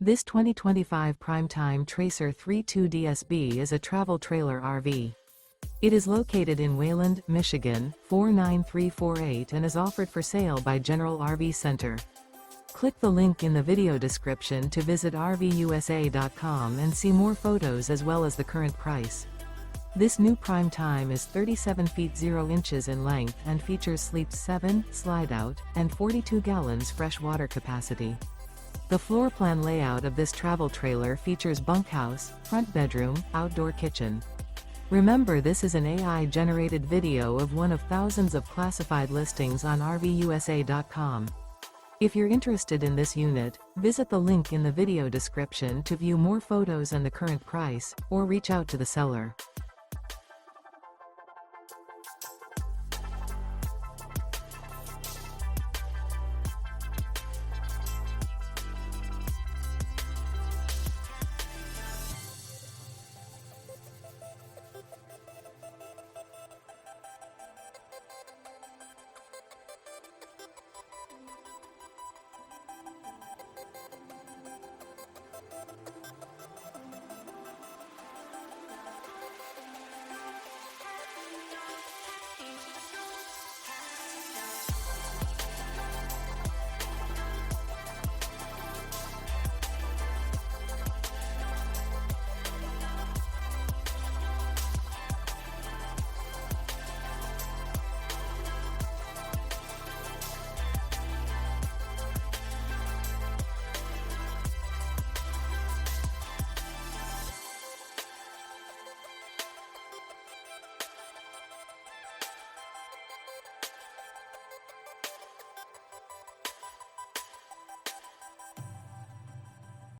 This 2025 Primetime Tracer 32 DSB is a travel trailer RV. It is located in Wayland, Michigan, 49348 and is offered for sale by General RV Center. Click the link in the video description to visit RVUSA.com and see more photos as well as the current price. This new Primetime is 37 feet 0 inches in length and features Sleep 7, Slideout, and 42 gallons fresh water capacity. The floor plan layout of this travel trailer features bunkhouse, front bedroom, outdoor kitchen. Remember, this is an AI-generated video of one of thousands of classified listings on RVUSA.com. If you're interested in this unit, visit the link in the video description to view more photos and the current price, or reach out to the seller.